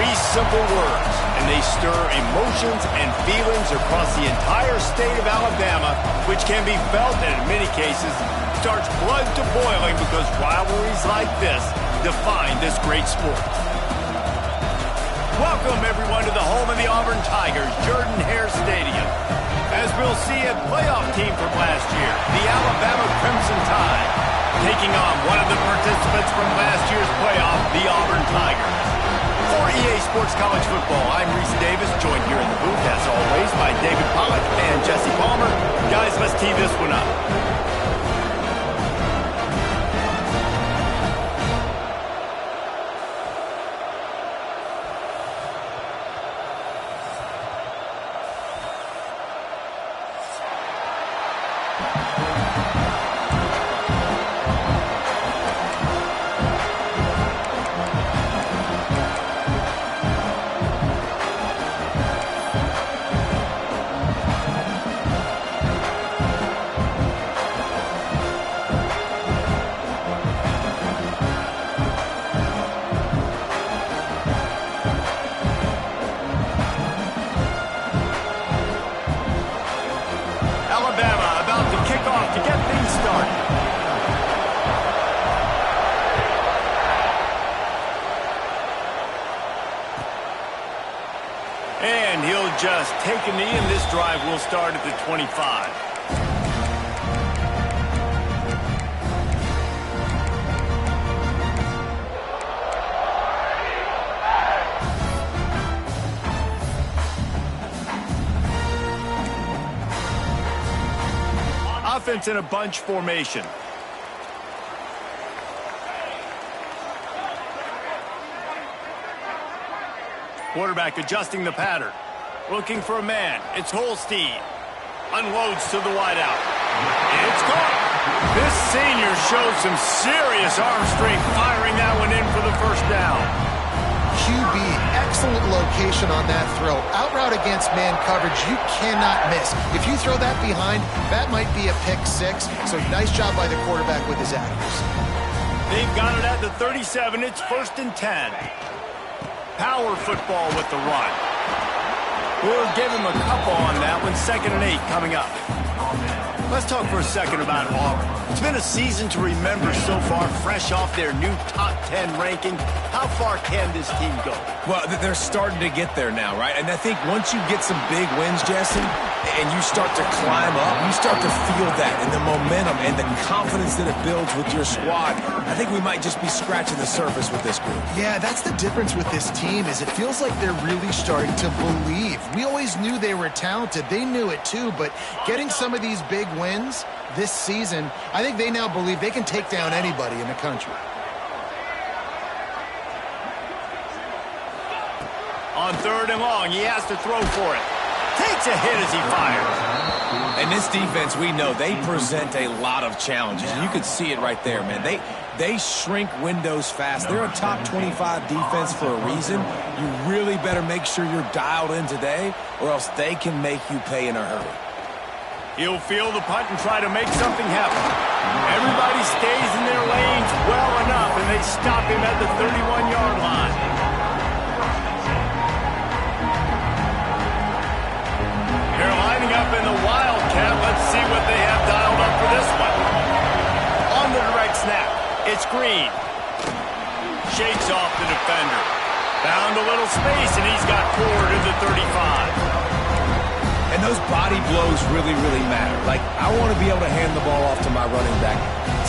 Three simple words, and they stir emotions and feelings across the entire state of Alabama, which can be felt and in many cases starts blood to boiling because rivalries like this define this great sport. Welcome, everyone, to the home of the Auburn Tigers, Jordan-Hare Stadium. As we'll see a playoff team from last year, the Alabama Crimson Tide, taking on one of the participants from last year's playoff, the Auburn Tigers. For EA Sports College Football, I'm Reese Davis, joined here in the booth, as always, by David Pollack and Jesse Palmer. Guys, let's tee this one up. And he'll just take a knee, and this drive will start at the 25. Offense in a bunch formation. Quarterback adjusting the pattern. Looking for a man. It's Holstein. Unloads to the wideout. It's caught. This senior showed some serious arm strength firing that one in for the first down. QB, excellent location on that throw. Out route against man coverage, you cannot miss. If you throw that behind, that might be a pick six. So nice job by the quarterback with his accuracy. They've got it at the 37. It's 1st and 10. Power football with the run. We'll give him a couple on that one. 2nd and 8 coming up. Let's talk for a second about Auburn. It's been a season to remember so far, fresh off their new top 10 ranking. How far can this team go? Well, they're starting to get there now, right? And I think once you get some big wins, Jesse, and you start to climb up, you start to feel that and the momentum and the confidence that it builds with your squad. I think we might just be scratching the surface with this group. Yeah, that's the difference with this team is it feels like they're really starting to believe. We always knew they were talented. They knew it too, but getting some of these big wins this season, I think they now believe they can take down anybody in the country. On 3rd and long, he has to throw for it. Takes a hit as he fires. And this defense, we know, they present a lot of challenges. And you can see it right there, man. They shrink windows fast. They're a top 25 defense for a reason. You really better make sure you're dialed in today, or else they can make you pay in a hurry. He'll field the punt and try to make something happen. Everybody stays in their lanes well enough, and they stop him at the 31-yard line. They're lining up in the Wildcat. Let's see what they have dialed up for this one. On the direct snap, it's Green. Shakes off the defender. Found a little space, and he's got forward to the 35. And those body blows really, really matter. Like, I want to be able to hand the ball off to my running back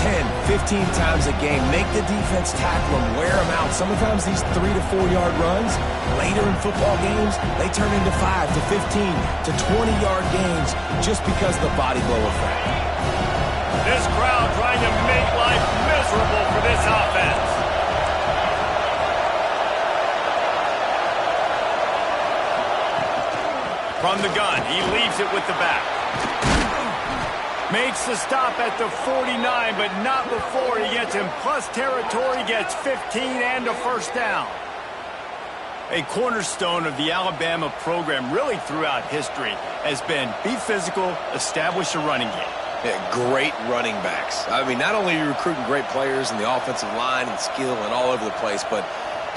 10, 15 times a game. Make the defense tackle them, wear them out. Sometimes these 3 to 4 yard runs, later in football games, they turn into 5 to 15 to 20-yard gains just because of the body blow effect. This crowd trying to make life miserable for this offense. From the gun, he leaves it with the back. Makes the stop at the 49, but not before he gets in plus territory, gets 15 and a first down. A cornerstone of the Alabama program really throughout history has been be physical, establish a running game. Yeah, great running backs. I mean, not only are you recruiting great players in the offensive line and skill and all over the place, but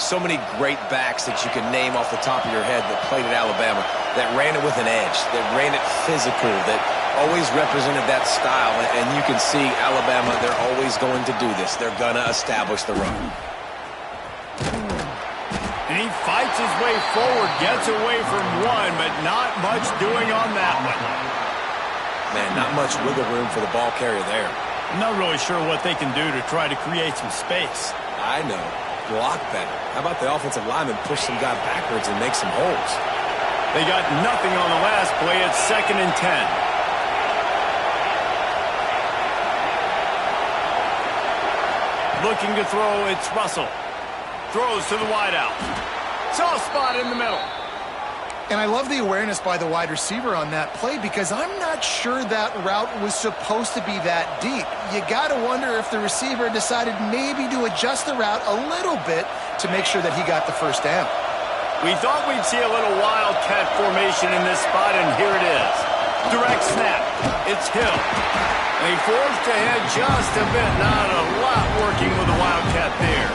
So many great backs that you can name off the top of your head that played at Alabama, that ran it with an edge, that ran it physical, that always represented that style. And you can see Alabama, they're always going to do this. They're going to establish the run. And he fights his way forward, gets away from one, but not much doing on that one. Man, not much wiggle room for the ball carrier there. I'm not really sure what they can do to try to create some space. I know. Block better. How about the offensive lineman push some guy backwards and make some holes? They got nothing on the last play. It's 2nd and 10. Looking to throw, it's Russell. Throws to the wideout. Soft spot in the middle. And I love the awareness by the wide receiver on that play because I'm not sure that route was supposed to be that deep. You got to wonder if the receiver decided maybe to adjust the route a little bit to make sure that he got the first down. We thought we'd see a little wildcat formation in this spot, and here it is. Direct snap. It's Hill. They forced ahead just a bit. Not a lot working with the wildcat there.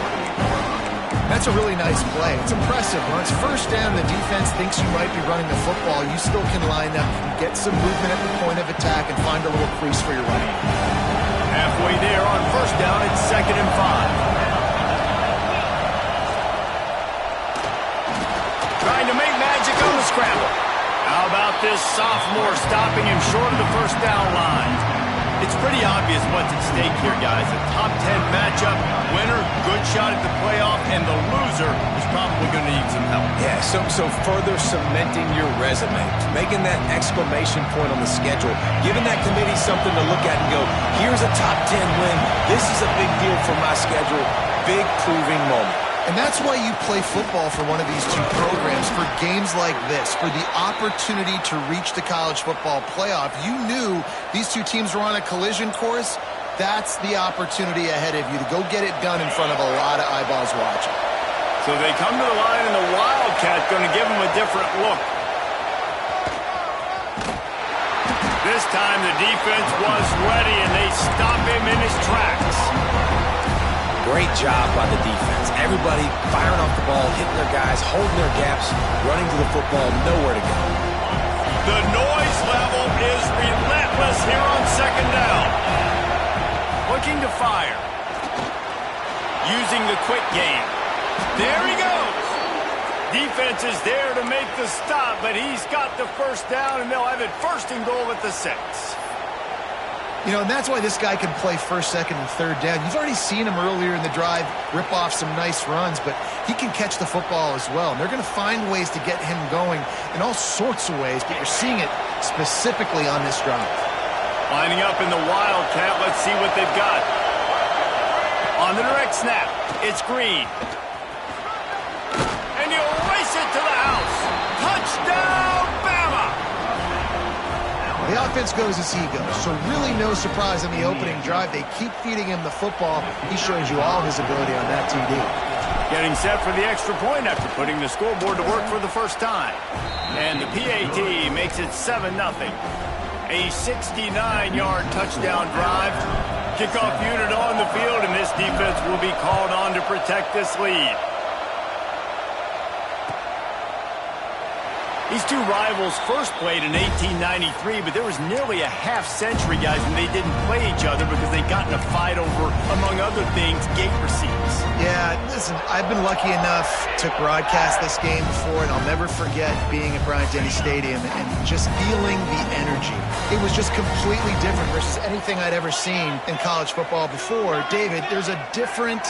That's a really nice play. It's impressive. When it's first down, the defense thinks you might be running the football. You still can line up, get some movement at the point of attack, and find a little crease for your running. Halfway there on first down, it's 2nd and 5. Trying to make magic on the scramble. How about this sophomore stopping him short of the first down line? It's pretty obvious what's at stake here, guys. A top 10 matchup, winner, good shot at the playoff, and the loser is probably going to need some help. Yeah, so further cementing your resume, making that exclamation point on the schedule, giving that committee something to look at and go, here's a top 10 win. This is a big deal for my schedule. Big proving moment. And that's why you play football for one of these two programs, for games like this, for the opportunity to reach the college football playoff. You knew these two teams were on a collision course. That's the opportunity ahead of you to go get it done in front of a lot of eyeballs watching. So they come to the line, and the Wildcat going to give them a different look. This time the defense was ready, and they stop him in his tracks. Great job by the defense. Everybody firing off the ball, hitting their guys, holding their gaps, running to the football, nowhere to go. The noise level is relentless here on 2nd down. Looking to fire. Using the quick game. There he goes. Defense is there to make the stop, but he's got the first down, and they'll have it 1st and goal at the 6. You know, and that's why this guy can play 1st, 2nd, and 3rd down. You've already seen him earlier in the drive rip off some nice runs, but he can catch the football as well. And they're going to find ways to get him going in all sorts of ways, but you're seeing it specifically on this drive. Lining up in the Wildcat, let's see what they've got. On the direct snap, it's Green. And he'll race it to the house. Touchdown, Bama! The offense goes as he goes, so really no surprise in the opening drive. They keep feeding him the football. He shows you all his ability on that TD. Getting set for the extra point after putting the scoreboard to work for the first time. And the PAT makes it 7-0. A 69-yard touchdown drive. Kickoff unit on the field, and this defense will be called on to protect this lead. These two rivals first played in 1893, but there was nearly a half-century, guys, when they didn't play each other because they got in a fight over, among other things, gate receipts. Yeah, listen, I've been lucky enough to broadcast this game before, and I'll never forget being at Bryant-Denny Stadium and just feeling the energy. It was just completely different versus anything I'd ever seen in college football before. David, there's a different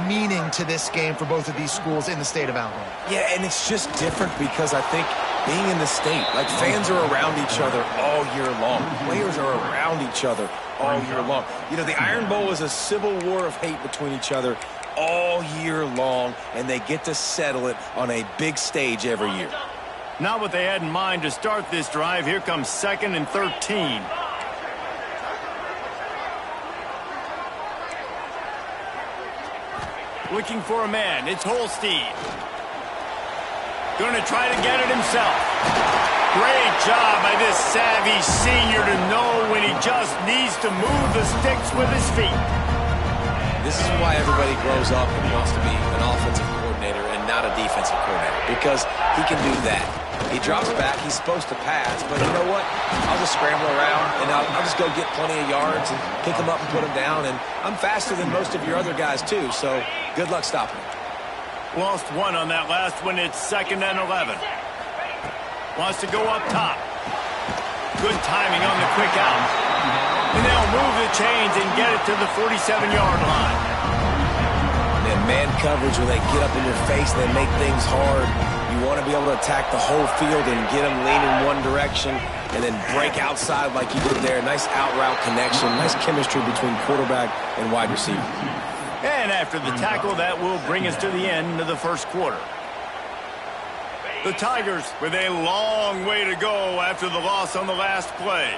meaning to this game for both of these schools in the state of Alabama. Yeah, and it's just different because I think being in the state, like fans are around each other all year long. Players are around each other all year long. You know, the Iron Bowl is a civil war of hate between each other all year long, and they get to settle it on a big stage every year. Not what they had in mind to start this drive. Here comes 2nd and 13. Looking for a man. It's Holstein. Going to try to get it himself. Great job by this savvy senior to know when he just needs to move the sticks with his feet. This is why everybody grows up and wants to be an offensive coordinator. coordinator and not a defensive coordinator because he can do that. He drops back. He's supposed to pass, but you know what? I'll just scramble around, and I'll just go get plenty of yards and pick them up and put them down, and I'm faster than most of your other guys, too, so good luck stopping him. Lost one on that last one. It's 2nd and 11. Wants to go up top. Good timing on the quick out. And they'll move the chains and get it to the 47-yard line. And man coverage, when they get up in your face, they make things hard. You want to be able to attack the whole field and get them leaning one direction and then break outside like you did there. Nice out-route connection, nice chemistry between quarterback and wide receiver. And after the tackle, that will bring us to the end of the first quarter. The Tigers with a long way to go after the loss on the last play.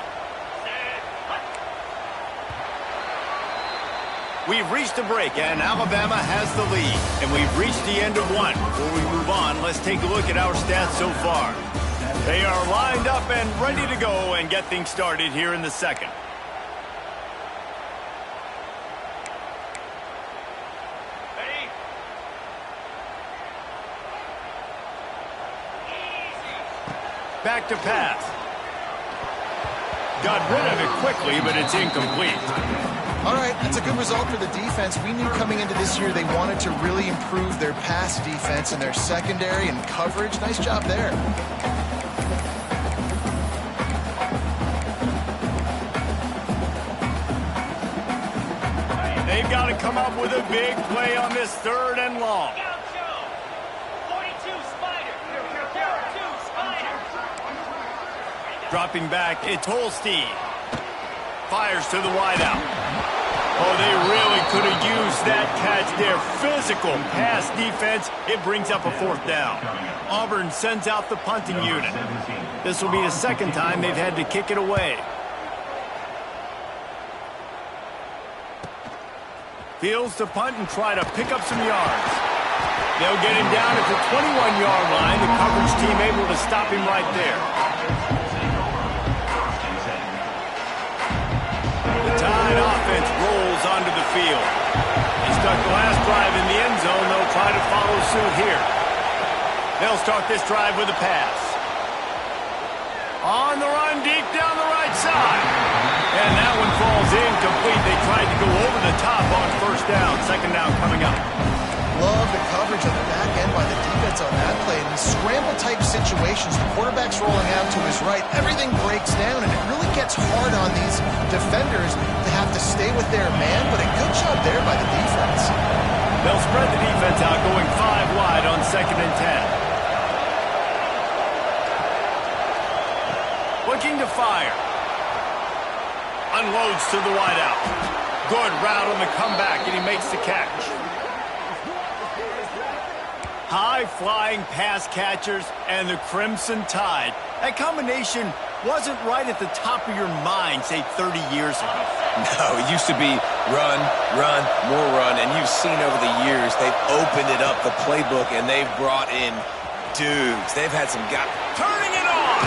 We've reached a break, and Alabama has the lead. And we've reached the end of one. Before we move on, let's take a look at our stats so far. They are lined up and ready to go and get things started here in the second. Back to pass. Got rid of it quickly, but it's incomplete. All right, that's a good result for the defense. We knew coming into this year they wanted to really improve their pass defense and their secondary and coverage. Nice job there. They've got to come up with a big play on this 3rd and long. Dropping back, it's Holstein. Fires to the wideout. Oh, they really could have used that catch there. Physical pass defense. It brings up a 4th down. Auburn sends out the punting unit. This will be the 2nd time they've had to kick it away. Fields to punt and try to pick up some yards. They'll get him down at the 21-yard line. The coverage team able to stop him right there. Tide offense rolls onto the field. They stuck the last drive in the end zone. They'll try to follow suit here. They'll start this drive with a pass. On the run, deep down the right side. And that one falls incomplete. They tried to go over the top on 1st down. 2nd down coming up. Love the coverage on the back end by the defense on that play. In these scramble-type situations, the quarterback's rolling out to his right. Everything breaks down, and it really gets hard on these defenders to have to stay with their man, but a good job there by the defense. They'll spread the defense out, going 5 wide on 2nd and 10. Looking to fire. Unloads to the wideout. Good route on the comeback, and he makes the catch. High-flying pass catchers and the Crimson Tide. That combination wasn't right at the top of your mind, say, 30 years ago. No, it used to be run, run, more run, and you've seen over the years they've opened it up, the playbook, and they've brought in dudes. They've had some guys Turning it on!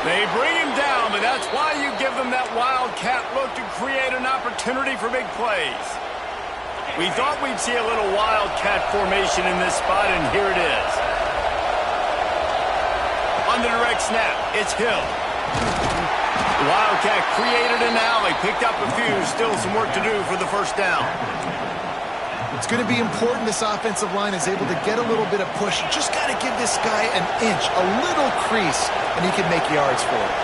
They bring him down, but that's why you give them that wildcat look to create an opportunity for big plays. We thought we'd see a little wildcat formation in this spot, and here it is. On the direct snap, it's Hill. The wildcat created an alley, picked up a few, still some work to do for the 1st down. It's going to be important this offensive line is able to get a little bit of push. You just got to give this guy an inch, a little crease, and he can make yards for it.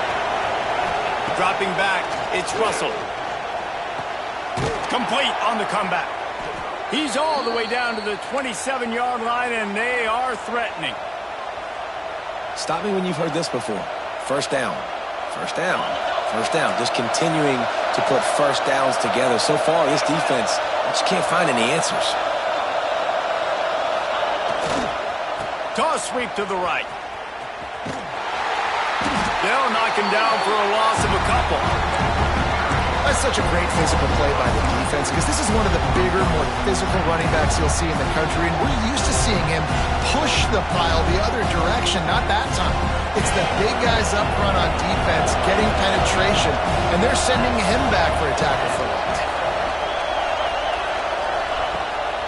Dropping back, it's Russell. Complete on the comeback. He's all the way down to the 27-yard line, and they are threatening. Stop me when you've heard this before. 1st down, 1st down, 1st down. Just continuing to put 1st downs together. So far, this defense just can't find any answers. Toss sweep to the right. They'll knock him down for a loss of a couple. That's such a great physical play by the defense because this is one of the bigger, more physical running backs you'll see in the country, and we're used to seeing him push the pile the other direction. Not that time. It's the big guys up front on defense getting penetration, and they're sending him back for a tackle for loss.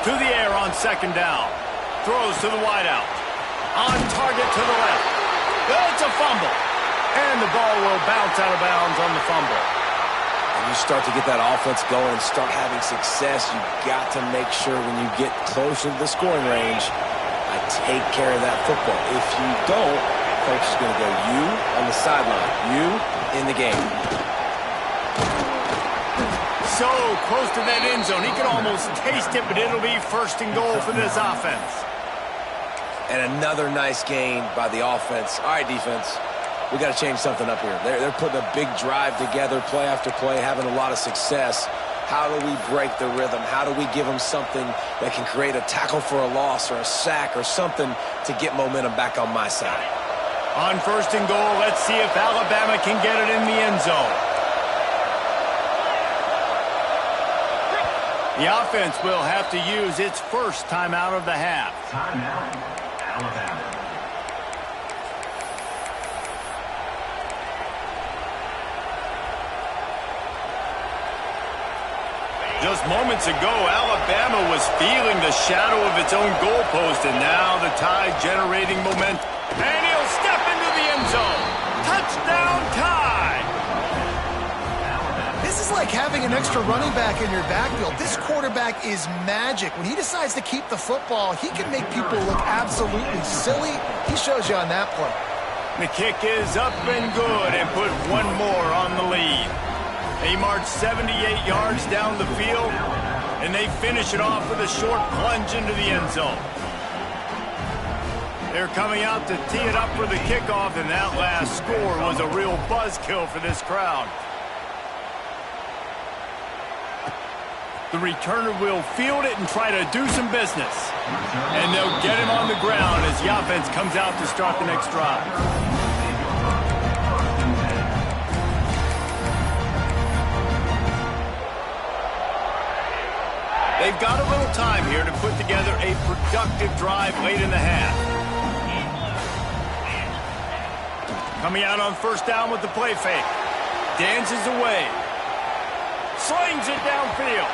To the air on 2nd down. throws to the wideout. On target to the left. It's a fumble. And the ball will bounce out of bounds on the fumble. When you start to get that offense going and start having success, you've got to make sure when you get closer to the scoring range, I take care of that football. If you don't, coach is going to go you on the sideline, you in the game. So close to that end zone. He can almost taste it, but it'll be first and goal for this offense. And another nice gain by the offense. All right, defense, we got to change something up here. They're putting a big drive together, play after play, having a lot of success. How do we break the rhythm? How do we give them something that can create a tackle for a loss or a sack or something to get momentum back on my side? On first and goal, let's see if Alabama can get it in the end zone. The offense will have to use its first timeout of the half. Timeout, Alabama. Just moments ago, Alabama was feeling the shadow of its own goalpost, and now the Tide generating momentum. And he'll step into the end zone. Touchdown, Tide! This is like having an extra running back in your backfield. This quarterback is magic. When he decides to keep the football, he can make people look absolutely silly. He shows you on that play. The kick is up and good, and put one more on the lead. They march 78 yards down the field, and they finish it off with a short plunge into the end zone. They're coming out to tee it up for the kickoff, and that last score was a real buzzkill for this crowd. The returner will field it and try to do some business. And they'll get him on the ground as the offense comes out to start the next drive. They've got a little time here to put together a productive drive late in the half. Coming out on first down with the play fake. Dances away. Slings it downfield.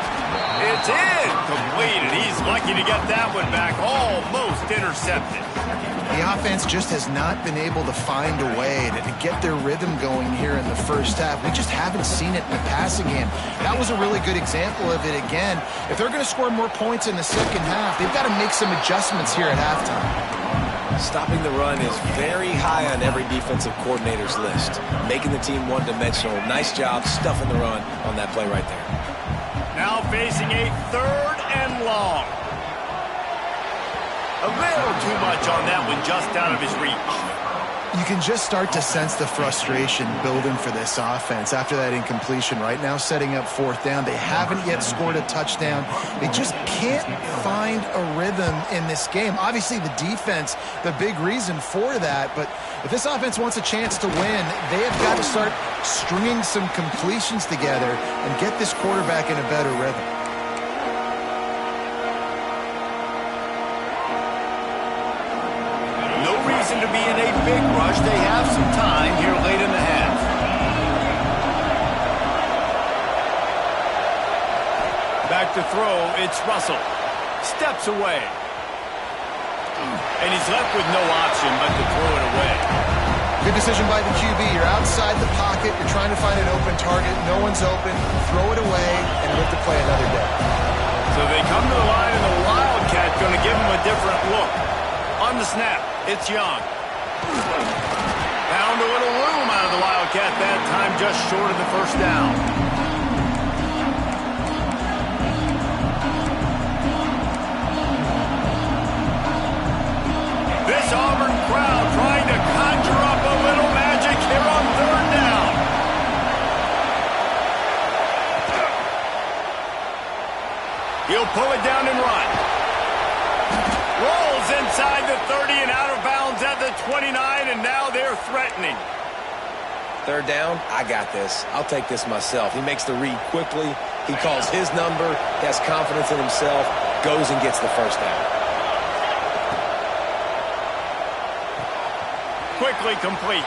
It's incomplete, and he's lucky to get that one back. Almost intercepted. The offense just has not been able to find a way to get their rhythm going here in the first half. We just haven't seen it in the passing game. That was a really good example of it again. If they're going to score more points in the second half, they've got to make some adjustments here at halftime. Stopping the run is very high on every defensive coordinator's list. Making the team one-dimensional. Nice job stuffing the run on that play right there. Now facing a third and long. A little too much on that one, just out of his reach. You can just start to sense the frustration building for this offense after that incompletion. Right now setting up fourth down. They haven't yet scored a touchdown. They just can't find a rhythm in this game. Obviously the defense, the big reason for that, but if this offense wants a chance to win, they have got to start stringing some completions together and get this quarterback in a better rhythm. To be in a big rush. They have some time here late in the half. Back to throw, it's Russell. Steps away. And he's left with no option but to throw it away. Good decision by the QB. You're outside the pocket. You're trying to find an open target. No one's open. Throw it away and live to play another day. So they come to the line, and the Wildcat going to give them a different look. On the snap, it's Young. Found a little room out of the Wildcat that time, just short of the first down. This Auburn crowd trying to conjure up a little magic here on third down. He'll pull it down and run. Rolls inside the 30 and out of bounds at the 29, and now they're threatening. Third down, I got this. I'll take this myself. He makes the read quickly. He calls his number. He has confidence in himself. Goes and gets the first down. Quickly complete.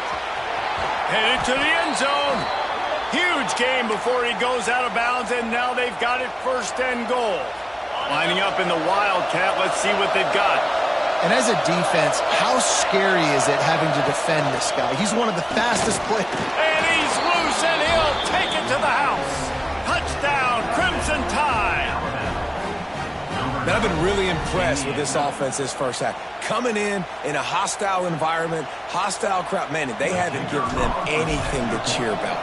Headed to the end zone. Huge game before he goes out of bounds, and now they've got it first and goal. Lining up in the Wildcat, let's see what they've got. And as a defense, how scary is it having to defend this guy? He's one of the fastest players. And he's loose, and he'll take it to the house. Touchdown, Crimson Tide. Man, I've been really impressed with this offense this first half. Coming in a hostile environment, hostile crowd. Man, they haven't given them anything to cheer about.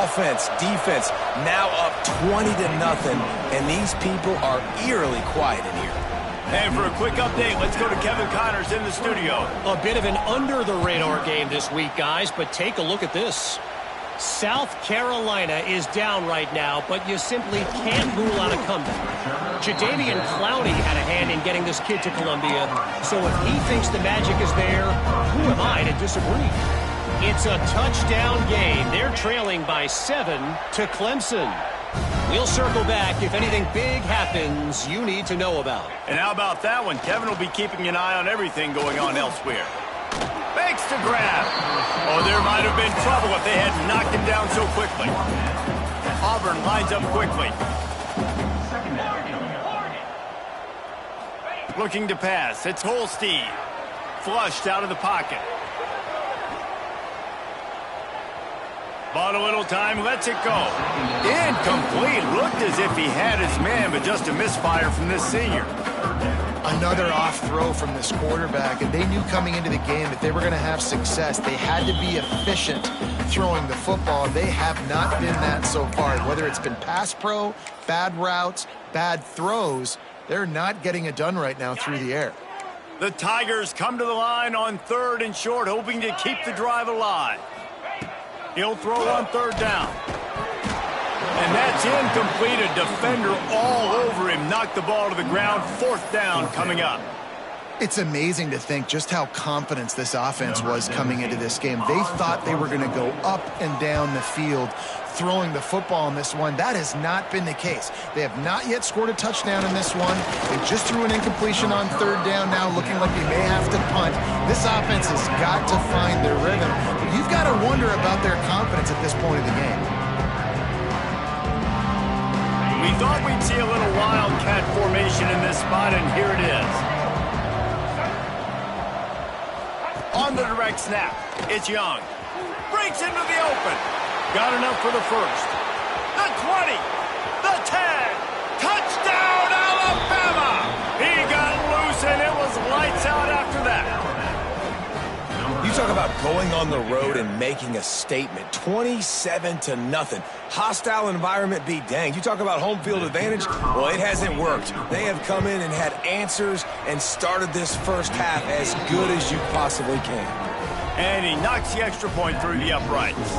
Offense, defense, now up 20-0, and these people are eerily quiet in here. And for a quick update, let's go to Kevin Connors in the studio. A bit of an under-the-radar game this week, guys, but take a look at this. South Carolina is down right now, but you simply can't rule out a comeback. Jadeveon Clowney had a hand in getting this kid to Columbia, so if he thinks the magic is there, who am I to disagree? It's a touchdown game. They're trailing by 7 to Clemson. We'll circle back if anything big happens you need to know about. And how about that one? Kevin will be keeping an eye on everything going on elsewhere. Fakes to grab. Oh, there might have been trouble if they had knocked him down so quickly. Auburn lines up quickly. Looking to pass. It's Holstein. Flushed out of the pocket. Bought a little time, lets it go. Incomplete. Looked as if he had his man, but just a misfire from this senior. Another off throw from this quarterback, and they knew coming into the game that they were going to have success. They had to be efficient throwing the football. They have not been that so far. Whether it's been pass pro, bad routes, bad throws, they're not getting it done right now through the air. The Tigers come to the line on 3rd and short, hoping to keep the drive alive. He'll throw on 3rd down. And that's incomplete. A defender all over him. Knocked the ball to the ground. 4th down coming up. It's amazing to think just how confident this offense was coming into this game. They thought they were going to go up and down the field throwing the football in this one. That has not been the case. They have not yet scored a touchdown in this one. They just threw an incompletion on 3rd down now, looking like they may have to punt. This offense has got to find their rhythm. But you've got to wonder about their confidence at this point of the game. We thought we'd see a little wildcat formation in this spot, and here it is. On the direct snap, it's Young. Breaks into the open. Got enough for the first. The 20. The 10. Touchdown, Alabama! He got loose, and it was lights out after that. You talk about going on the road and making a statement. 27-0. Hostile environment be danged. You talk about home field advantage. Well, it hasn't worked. They have come in and had answers and started this first half as good as you possibly can. And he knocks the extra point through the uprights.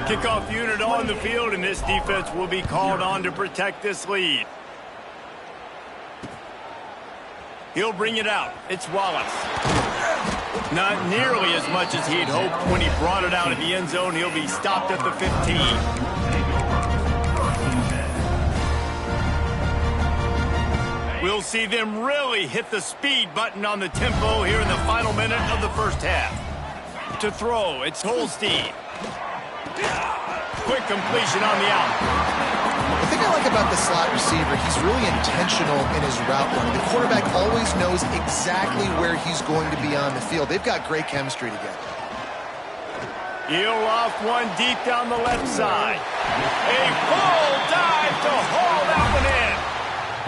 Kickoff unit on the field, and this defense will be called on to protect this lead. He'll bring it out. It's Wallace. Not nearly as much as he'd hoped when he brought it out of the end zone. He'll be stopped at the 15. We'll see them really hit the speed button on the tempo here in the final minute of the first half. To throw, it's Holstein. Quick completion on the out. The thing I like about the slot receiver, he's really intentional in his route running. The quarterback always knows exactly where he's going to be on the field. They've got great chemistry together. He'll off one deep down the left side. A full dive to haul that one in.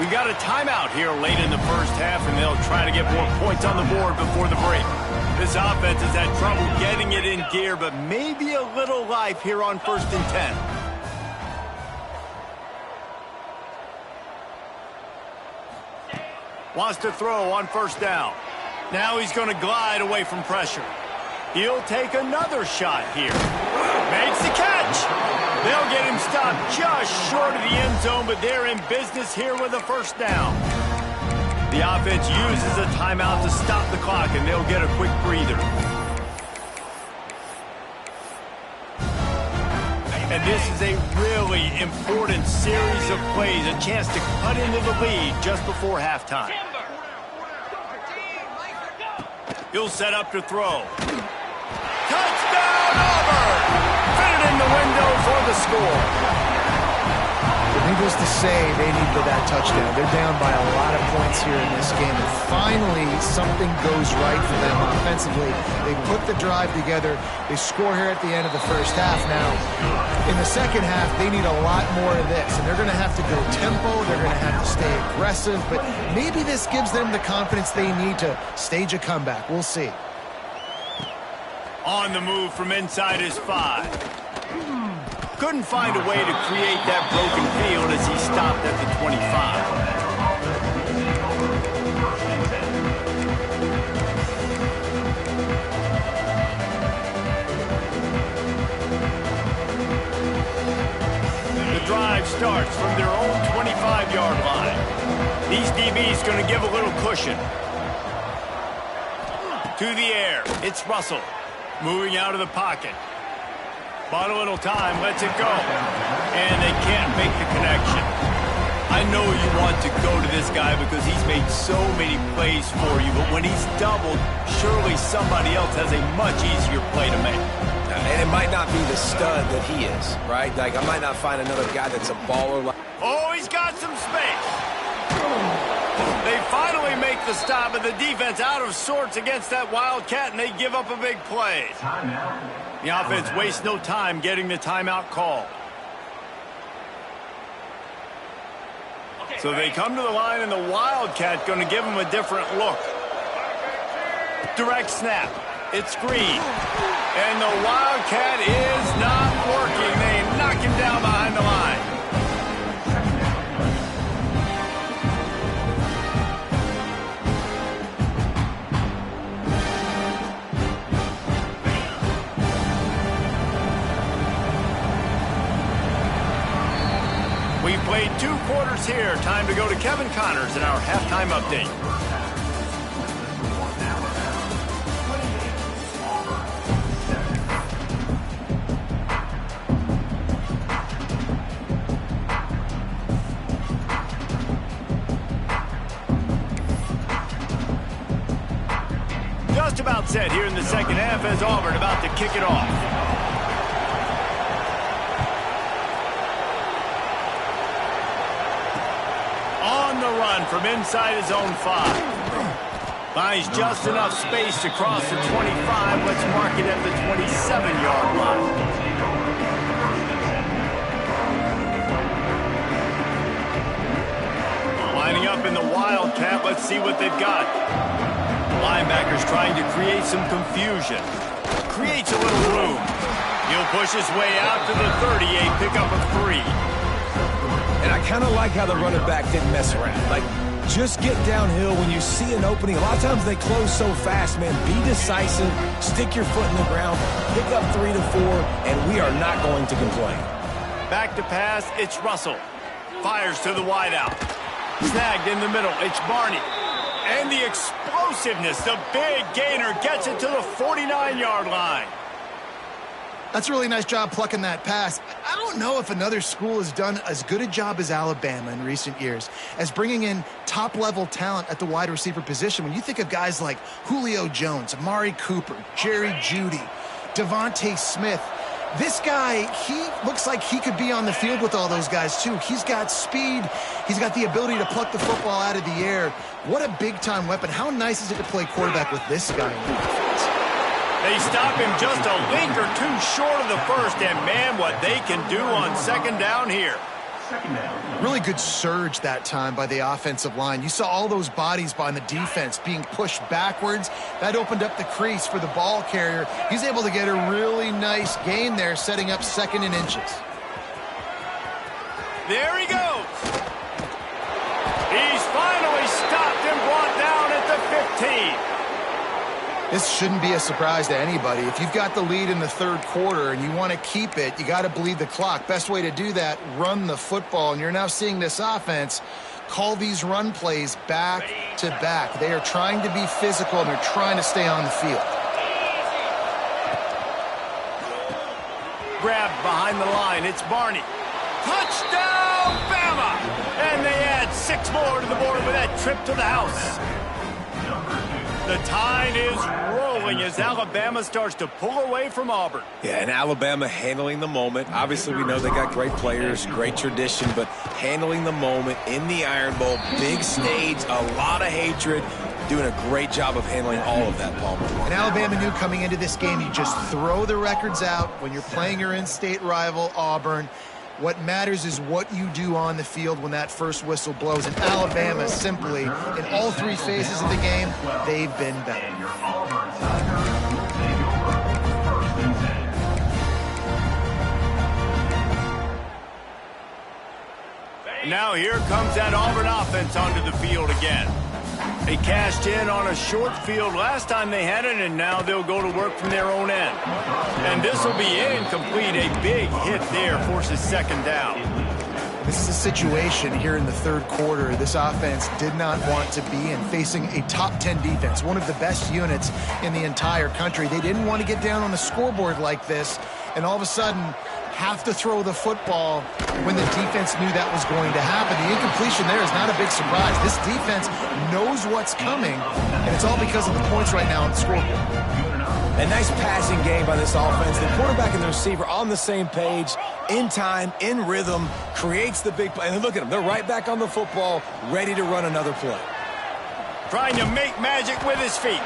We got a timeout here late in the first half, and they'll try to get more points on the board before the break. This offense has had trouble getting it in gear, but maybe a little life here on 1st and 10. Wants to throw on 1st down. Now he's going to glide away from pressure. He'll take another shot here. Makes the catch. They'll get him stopped just short of the end zone, but they're in business here with a 1st down. The offense uses a timeout to stop the clock, and they'll get a quick breather. And this is a really important series of plays, a chance to cut into the lead just before halftime. He'll set up to throw. Touchdown, Auburn! Fit it in the window for the score. Needless to say, they needed that touchdown. They're down by a lot of points here in this game. And finally, something goes right for them offensively. They put the drive together. They score here at the end of the first half. Now, in the second half, they need a lot more of this. And they're going to have to go tempo. They're going to have to stay aggressive. But maybe this gives them the confidence they need to stage a comeback. We'll see. On the move from inside his 5. Couldn't find a way to create that broken field as he stopped at the 25. The drive starts from their own 25-yard line. These DBs going to give a little cushion. To the air, it's Russell. Moving out of the pocket. Bought a little time, lets it go. And they can't make the connection. I know you want to go to this guy because he's made so many plays for you, but when he's doubled, surely somebody else has a much easier play to make. And it might not be the stud that he is, right? Like, I might not find another guy that's a baller. Oh, he's got some space. They finally make the stop, and the defense out of sorts against that Wildcat, and they give up a big play. The offense wastes no time getting the timeout call. So they come to the line, and the Wildcat going to give them a different look. Direct snap. It's Green. And the Wildcat is not working. They knock him down behind the line. We've played 2 quarters here. Time to go to Kevin Connors in our halftime update. Just about set here in the second half as Auburn about to kick it off. On the run from inside his own 5. Finds just enough space to cross the 25. Let's mark it at the 27-yard line. Lining up in the Wildcat. Let's see what they've got. Linebackers trying to create some confusion. Creates a little room. He'll push his way out to the 38, pick up a 3. And I kind of like how the running back didn't mess around. Like, just get downhill when you see an opening. A lot of times they close so fast, man. Be decisive, stick your foot in the ground, pick up 3 to 4, and we are not going to complain. Back to pass, it's Russell. Fires to the wideout. Snagged in the middle, it's Barney. And the explosiveness, the big gainer gets it to the 49-yard line. That's a really nice job plucking that pass. I don't know if another school has done as good a job as Alabama in recent years as bringing in top-level talent at the wide receiver position. When you think of guys like Julio Jones, Amari Cooper, Jerry Jeudy, Devontae Smith, this guy, he looks like he could be on the field with all those guys, too. He's got speed. He's got the ability to pluck the football out of the air. What a big-time weapon. How nice is it to play quarterback with this guy in the offense? They stop him just a link or 2 short of the first, and man, what they can do on second down here. Really good surge that time by the offensive line. You saw all those bodies by the defense being pushed backwards. That opened up the crease for the ball carrier. He's able to get a really nice gain there, setting up 2nd and inches. There he goes. He's finally stopped and brought down at the 15. This shouldn't be a surprise to anybody. If you've got the lead in the 3rd quarter and you want to keep it, you got to bleed the clock. Best way to do that, run the football. And you're now seeing this offense call these run plays back to back. They are trying to be physical and they're trying to stay on the field. Grabbed behind the line, it's Barney. Touchdown, Bama! And they add 6 more to the board with that trip to the house. The tide is rolling as Alabama starts to pull away from Auburn. Yeah, and Alabama handling the moment. Obviously, we know they got great players, great tradition, but handling the moment in the Iron Bowl, big stage, a lot of hatred, doing a great job of handling all of that, Palmer. And Alabama knew coming into this game, you just throw the records out when you're playing your in-state rival, Auburn. What matters is what you do on the field when that first whistle blows. And Alabama simply, in all three phases of the game, they've been better. Now here comes that Auburn offense onto the field again. They cashed in on a short field last time they had it, and now they'll go to work from their own end. And this will be incomplete. A big hit there forces second down. This is a situation here in the third quarter this offense did not want to be in, facing a top 10 defense, one of the best units in the entire country. They didn't want to get down on the scoreboard like this, and all of a sudden have to throw the football when the defense knew that was going to happen. The incompletion there is not a big surprise. This defense knows what's coming, and it's all because of the points right now on the scoreboard. A nice passing game by this offense. The quarterback and the receiver on the same page, in time, in rhythm, creates the big play. And look at them. They're right back on the football, ready to run another play. Trying to make magic with his feet.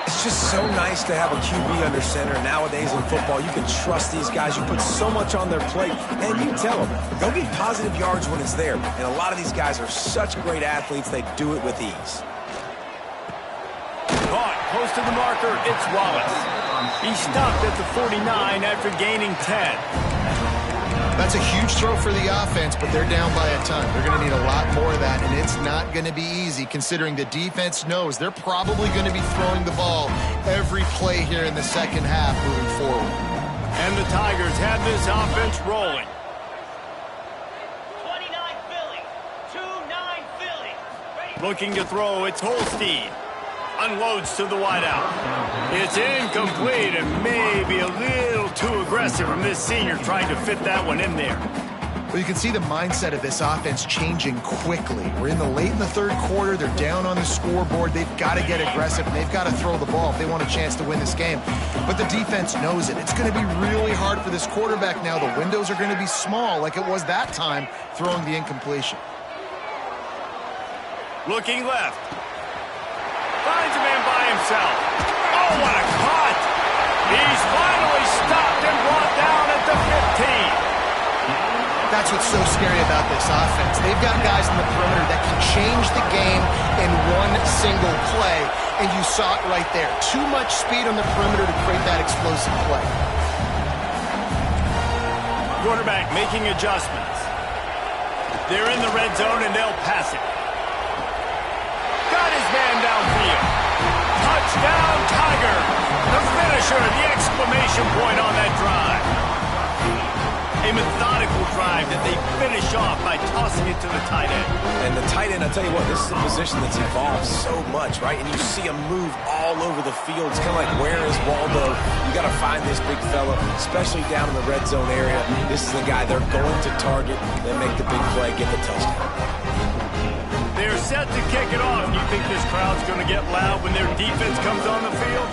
It's just so nice to have a QB under center. Nowadays in football, you can trust these guys. You put so much on their plate, and you tell them, go get positive yards when it's there. And a lot of these guys are such great athletes, they do it with ease. Caught close to the marker, it's Wallace. He stopped at the 49 after gaining 10. That's a huge throw for the offense, but they're down by a ton. They're going to need a lot more of that, and it's not going to be easy considering the defense knows they're probably going to be throwing the ball every play here in the second half moving forward. And the Tigers have this offense rolling. 29 Philly, 2-9 Philly. Looking to throw, it's Holstein. Unloads to the wideout. It's incomplete and maybe a little too aggressive from this senior trying to fit that one in there. Well, you can see the mindset of this offense changing quickly. We're late in the third quarter. They're down on the scoreboard. They've got to get aggressive. They've got to throw the ball if they want a chance to win this game. But the defense knows it. It's going to be really hard for this quarterback now. The windows are going to be small like it was that time throwing the incompletion. Looking left. Finds a man by himself. Oh, what a cut! He's finally stopped and brought down at the 15. That's what's so scary about this offense. They've got guys in the perimeter that can change the game in one single play, and you saw it right there. Too much speed on the perimeter to create that explosive play. Quarterback making adjustments. They're in the red zone, and they'll pass it. Got his man downfield. Touchdown, Tiger. The finisher, the exclamation point on that drive. A methodical drive that they finish off by tossing it to the tight end. And the tight end, I'll tell you what, this is a position that's evolved so much, right? And you see him move all over the field. It's kind of like, where is Waldo? You got to find this big fella, especially down in the red zone area. This is the guy they're going to target. They make the big play, get the touchdown. They're set to kick it off. You think this crowd's going to get loud when their defense comes on the field?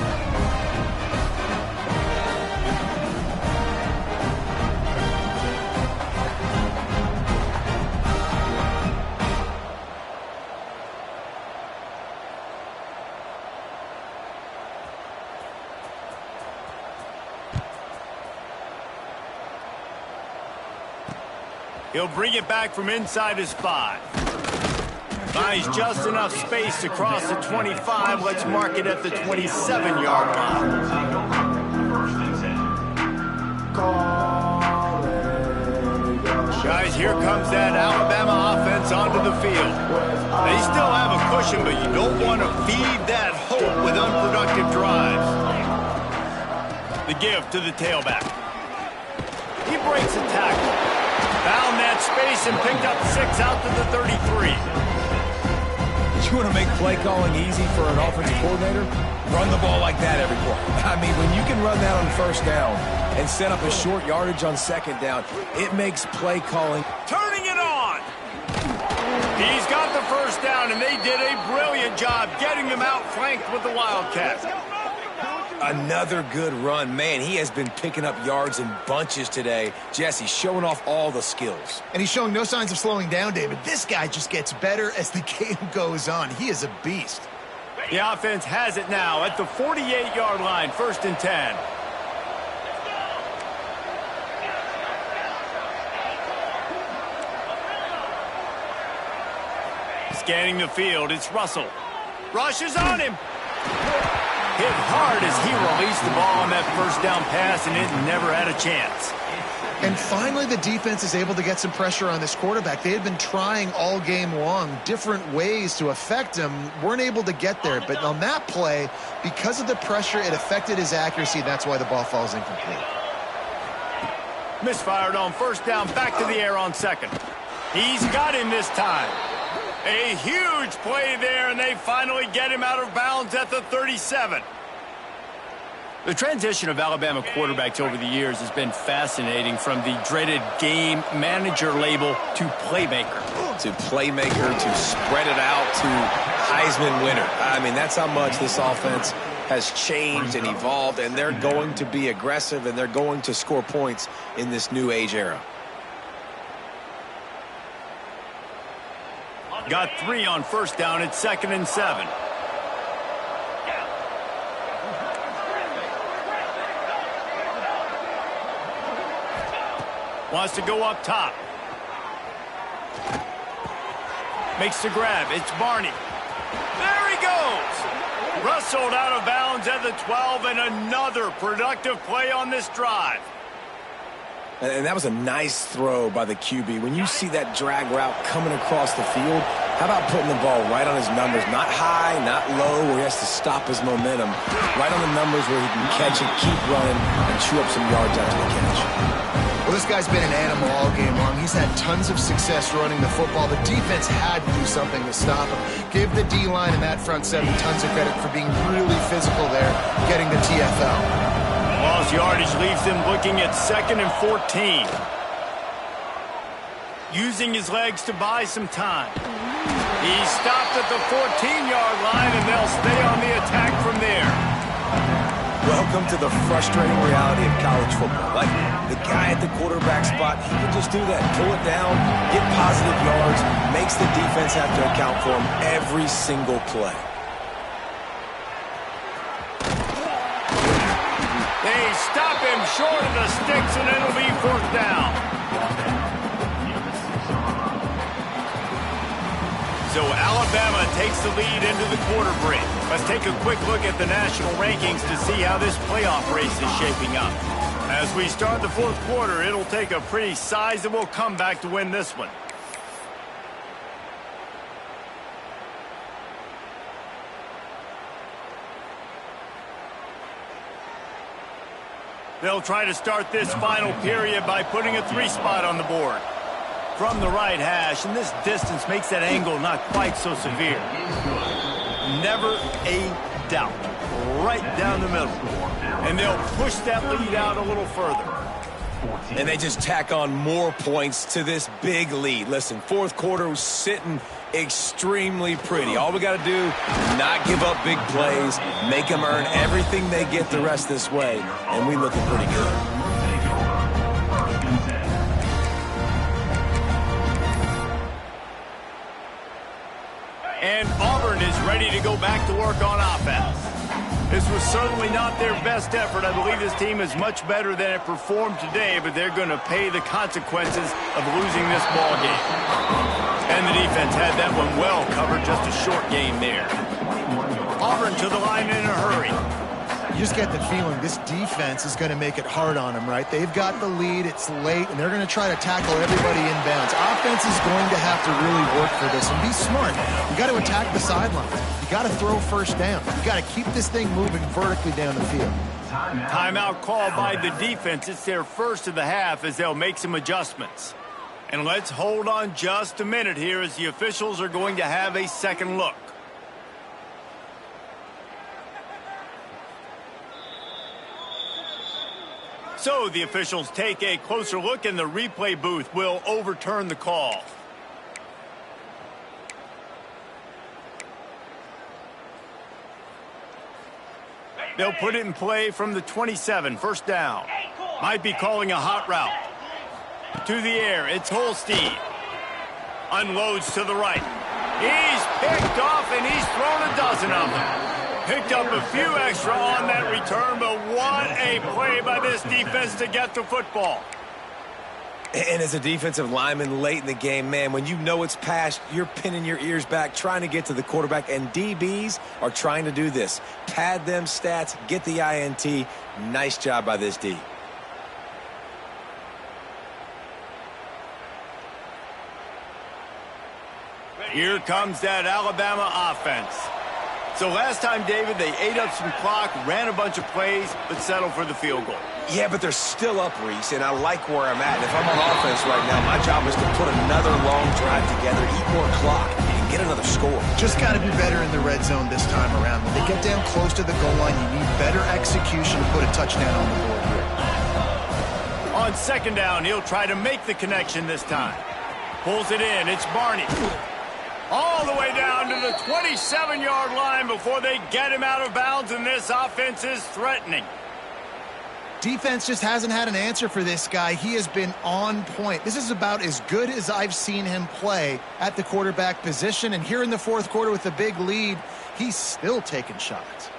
He'll bring it back from inside his 5. Buys just enough space to cross the 25. Let's mark it at the 27-yard line. Guys, here comes that Alabama offense onto the field. They still have a cushion, but you don't want to feed that hope with unproductive drives. The give to the tailback. He breaks a tackle. Found that space and picked up 6 out to the 33. You want to make play calling easy for an offensive coordinator? Run the ball like that every play. I mean, when you can run that on first down and set up a short yardage on second down, it makes play calling. Turning it on. He's got the first down, and they did a brilliant job getting them outflanked with the Wildcat. Another good run. Man, he has been picking up yards in bunches today. Jesse showing off all the skills. And he's showing no signs of slowing down, David. This guy just gets better as the game goes on. He is a beast. The offense has it now at the 48-yard line, 1st and 10. Scanning the field, it's Russell. Rushes on him. Hit hard as he released the ball on that first down pass, and it never had a chance. And finally, the defense is able to get some pressure on this quarterback. They had been trying all game long different ways to affect him, weren't able to get there. But on that play, because of the pressure, it affected his accuracy. That's why the ball falls incomplete. Misfired on first down, back to the air on 2nd. He's got him this time. A huge play there, and they finally get him out of bounds at the 37. The transition of Alabama quarterbacks over the years has been fascinating, from the dreaded game manager label to playmaker. To playmaker, to spread it out, to Heisman winner. I mean, that's how much this offense has changed and evolved, and they're going to be aggressive, and they're going to score points in this new age era. Got 3 on first down at 2nd and 7. Wants to go up top. Makes the grab. It's Barney. There he goes. Rustled out of bounds at the 12, and another productive play on this drive. And that was a nice throw by the QB. When you see that drag route coming across the field, how about putting the ball right on his numbers? Not high, not low, where he has to stop his momentum. Right on the numbers where he can catch it, keep running, and chew up some yards after the catch. Well, this guy's been an animal all game long. He's had tons of success running the football. The defense had to do something to stop him. Give the D-line and that front seven tons of credit for being really physical there, getting the TFL. Lost yardage leaves them looking at 2nd and 14. Using his legs to buy some time. He stopped at the 14-yard line, and they'll stay on the attack from there. Welcome to the frustrating reality of college football. Like, the guy at the quarterback spot, he can just do that. Pull it down, get positive yards, makes the defense have to account for him every single play. They stop him short of the sticks, and it'll be 4th down. So Alabama takes the lead into the quarter break. Let's take a quick look at the national rankings to see how this playoff race is shaping up. As we start the 4th quarter, it'll take a pretty sizable comeback to win this one. They'll try to start this final period by putting a 3 spot on the board. From the right hash, and this distance makes that angle not quite so severe. Never a doubt. Right down the middle. And they'll push that lead out a little further. And they just tack on more points to this big lead. Listen, 4th quarter was sitting extremely pretty. All we got to do, not give up big plays, make them earn everything they get the rest this way, and we looking pretty good. And Auburn is ready to go back to work on offense. This was certainly not their best effort. I believe this team is much better than it performed today, but they're going to pay the consequences of losing this ball game. And the defense had that one well covered, just a short game there. Auburn to the line in a hurry. You just get the feeling this defense is going to make it hard on them, right? They've got the lead, it's late, and they're going to try to tackle everybody inbounds. Offense is going to have to really work for this and be smart. You got to attack the sidelines. You got to throw first down. You got to keep this thing moving vertically down the field. Timeout called by the defense. It's their first of the half as they'll make some adjustments. And let's hold on just a minute here as the officials are going to have a second look. So the officials take a closer look, and the replay booth will overturn the call. They'll put it in play from the 27, first down. Might be calling a hot route. To the air, it's Holstein. Unloads to the right. He's picked off, and he's thrown a dozen of them. Picked up a few extra on that return, but what a play by this defense to get the football. And as a defensive lineman late in the game, man, when you know it's passed, you're pinning your ears back, trying to get to the quarterback, and DBs are trying to do this. Pad them stats, get the INT. Nice job by this D. Here comes that Alabama offense. So last time, David, they ate up some clock, ran a bunch of plays, but settled for the field goal. Yeah, but they're still up, Reese, and I like where I'm at. And if I'm on offense right now, my job is to put another long drive together, eat more clock, and get another score. Just got to be better in the red zone this time around. When they get down close to the goal line, you need better execution to put a touchdown on the board here. On second down, he'll try to make the connection this time. Pulls it in. It's Barney. All the way down to the 27-yard line before they get him out of bounds, and this offense is threatening. Defense just hasn't had an answer for this guy. He has been on point. This is about as good as I've seen him play at the quarterback position, and here in the fourth quarter with a big lead, he's still taking shots.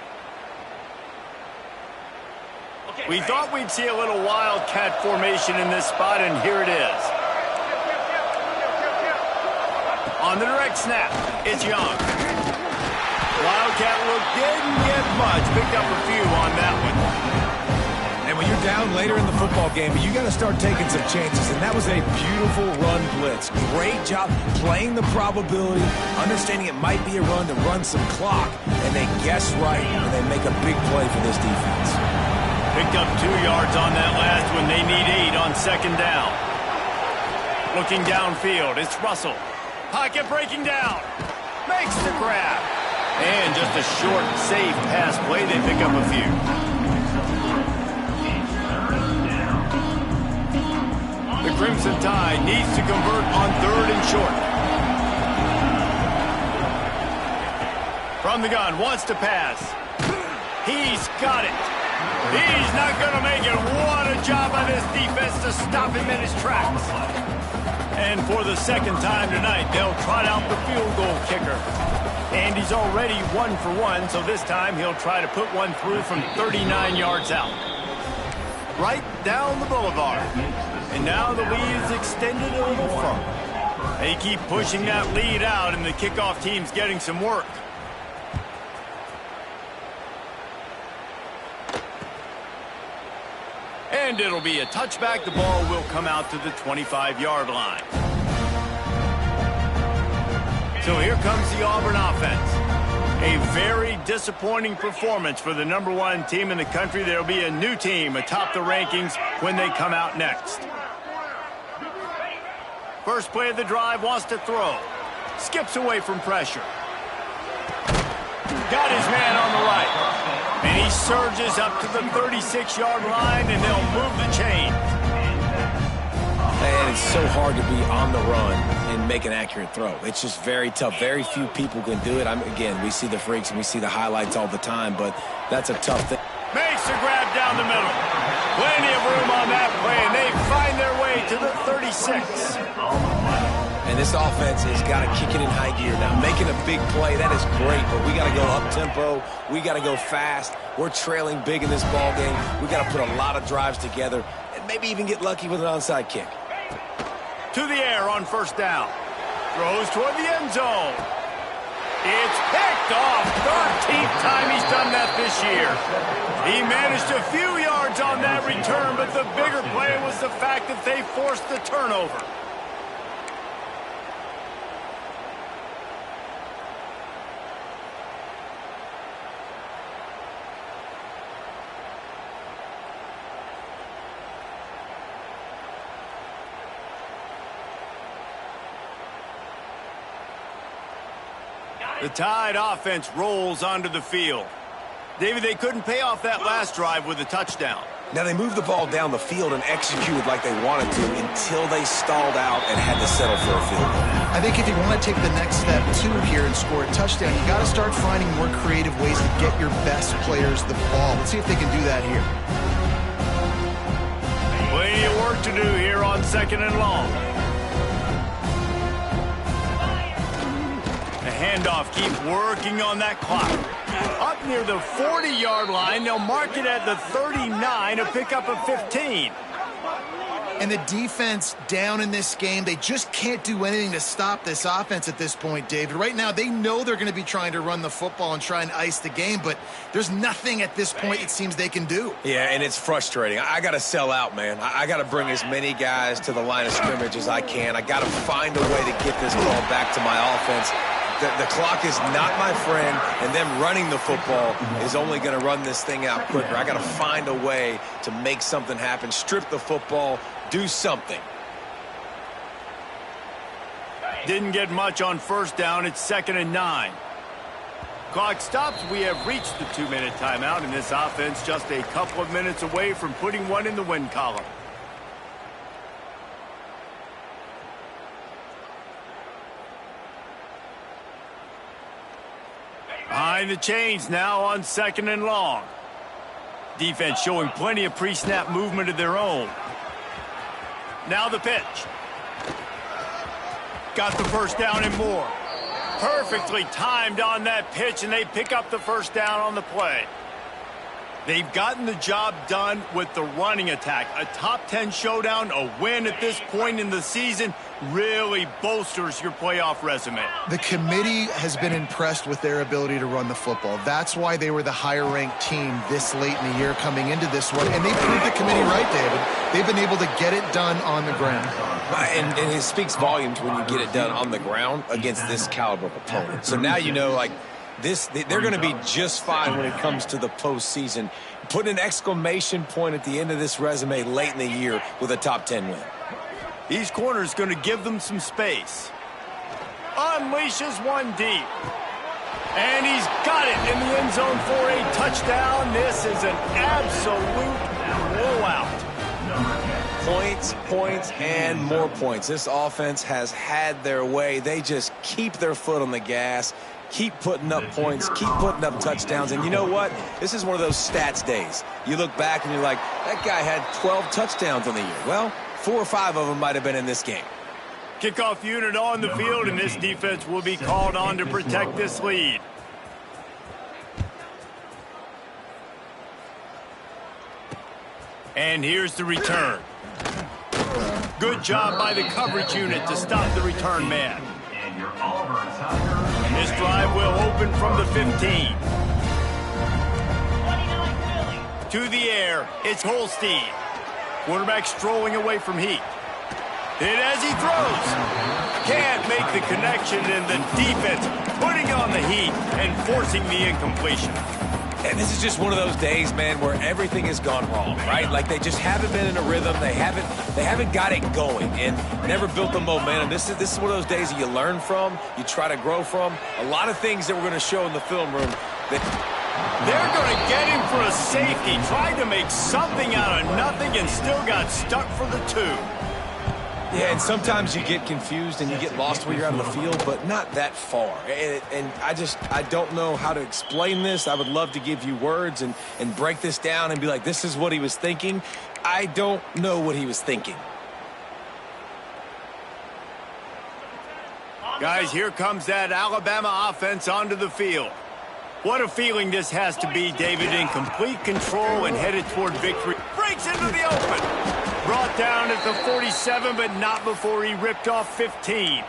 We thought we'd see a little wildcat formation in this spot, and here it is. On the direct snap, it's Young. Wildcat look didn't get much. Picked up a few on that one. And when you're down later in the football game, you got to start taking some chances. And that was a beautiful run blitz. Great job playing the probability, understanding it might be a run to run some clock. And they guess right, and they make a big play for this defense. Picked up 2 yards on that last one. They need 8 on second down. Looking downfield, it's Russell. Pocket breaking down. Makes the grab. And just a short, safe pass play. They pick up a few. The Crimson Tide needs to convert on third and short. From the gun, wants to pass. He's got it. He's not going to make it. What a job by this defense to stop him in his tracks. And for the second time tonight, they'll trot out the field goal kicker. And he's already 1 for 1, so this time he'll try to put one through from 39 yards out. Right down the boulevard. And now the lead is extended a little further. They keep pushing that lead out, and the kickoff team's getting some work. And it'll be a touchback. The ball will come out to the 25-yard line. So here comes the Auburn offense. A very disappointing performance for the #1 team in the country. There'll be a new team atop the rankings when they come out next. First play of the drive, wants to throw. Skips away from pressure. Got his man on the right. And he surges up to the 36-yard line, and they'll move the chain. And it's so hard to be on the run and make an accurate throw. It's just very tough. Very few people can do it. Again, we see the freaks and we see the highlights all the time, but that's a tough thing. Makes the grab down the middle. Plenty of room on that play, and they find their way to the 36. And this offense has got to kick it in high gear now. Making a big play, that is great, but we got to go up-tempo. We got to go fast. We're trailing big in this ball game. We got to put a lot of drives together and maybe even get lucky with an onside kick. To the air on first down. Throws toward the end zone. It's picked off. 13th time he's done that this year. He managed a few yards on that return, but the bigger play was the fact that they forced the turnover. The Tide offense rolls onto the field. David, they couldn't pay off that last drive with a touchdown. Now, they moved the ball down the field and executed like they wanted to until they stalled out and had to settle for a field goal. I think if you want to take the next step, too, here and score a touchdown, you got to start finding more creative ways to get your best players the ball. Let's see if they can do that here. Plenty of work to do here on 2nd and long. The handoff keeps working on that clock. Up near the 40-yard line, they'll mark it at the 39 to pick up a 15. And the defense down in this game, they just can't do anything to stop this offense at this point, David. Right now, they know they're going to be trying to run the football and try and ice the game, but there's nothing at this point it seems they can do. Yeah, and it's frustrating. I got to sell out, man. I got to bring as many guys to the line of scrimmage as I can. I got to find a way to get this ball back to my offense. The clock is not my friend, and them running the football is only going to run this thing out quicker. I got to find a way to make something happen, strip the football, do something. Didn't get much on 1st down. It's 2nd and 9. Clock stops. We have reached the 2-minute timeout, and this offense just a couple of minutes away from putting one in the win column. Behind the chains now on 2nd and long. Defense showing plenty of pre-snap movement of their own. Now the pitch. Got the 1st down and more. Perfectly timed on that pitch, and they pick up the 1st down on the play. They've gotten the job done with the running attack. A top 10 showdown, a win at this point in the season, really bolsters your playoff resume. The committee has been impressed with their ability to run the football. That's why they were the higher-ranked team this late in the year coming into this one. And they proved the committee right, David. They've been able to get it done on the ground. And it speaks volumes when you get it done on the ground against this caliber of opponent. So now you know, like, they're going to be just fine when it comes to the postseason. Put an exclamation point at the end of this resume late in the year with a top 10 win. These corners going to give them some space. Unleashes one deep. And he's got it in the end zone for a touchdown. This is an absolute blowout. Points, and more points. This offense has had their way. They just keep their foot on the gas, keep putting up points, keep putting up touchdowns. And you know what? This is one of those stats days. You look back and you're like, that guy had 12 touchdowns in the year. Well, 4 or 5 of them might have been in this game. Kickoff unit on the field, and this defense will be called on to protect this lead. And here's the return. Good job by the coverage unit to stop the return man. And your Auburn Tigers. This drive will open from the 15. To the air, it's Holstein. Quarterback strolling away from Heat. And as he throws, can't make the connection, and the defense putting on the heat and forcing the incompletion. And this is just one of those days, man, where everything has gone wrong, right? Like they just haven't been in a rhythm. They haven't got it going and never built the momentum. This is one of those days that you learn from, you try to grow from. A lot of things that we're going to show in the film room. They're going to get him for a safety. Tried to make something out of nothing and still got stuck for the 2. Yeah, and sometimes you get confused and you get lost when you're out of the field, but not that far. And I don't know how to explain this. I would love to give you words and break this down and be like, this is what he was thinking. I don't know what he was thinking. Guys, here comes that Alabama offense onto the field. What a feeling this has to be, David, in complete control and headed toward victory. Breaks into the open. Brought down at the 47, but not before he ripped off 15.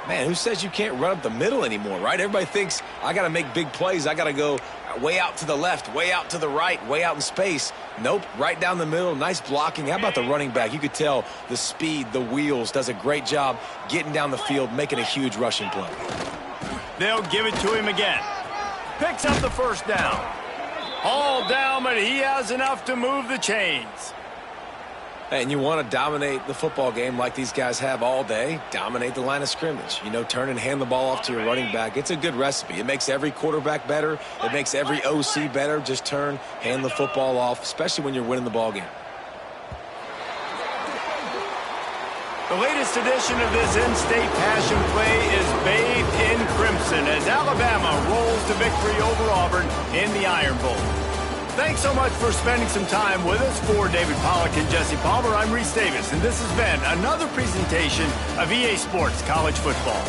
Man, who says you can't run up the middle anymore, right? Everybody thinks I got to make big plays. I got to go way out to the left, way out to the right, way out in space. Nope, right down the middle. Nice blocking. How about the running back? You could tell the speed, the wheels, does a great job getting down the field, making a huge rushing play. They'll give it to him again. Picks up the 1st down. All down, but he has enough to move the chains. And you want to dominate the football game like these guys have all day, dominate the line of scrimmage. You know, turn and hand the ball off to your running back. It's a good recipe. It makes every quarterback better. It makes every OC better. Just turn, hand the football off, especially when you're winning the ball game. The latest edition of this in-state passion play is bathed in crimson as Alabama rolls to victory over Auburn in the Iron Bowl. Thanks so much for spending some time with us. For David Pollack and Jesse Palmer, I'm Reese Davis, and this has been another presentation of EA Sports College Football.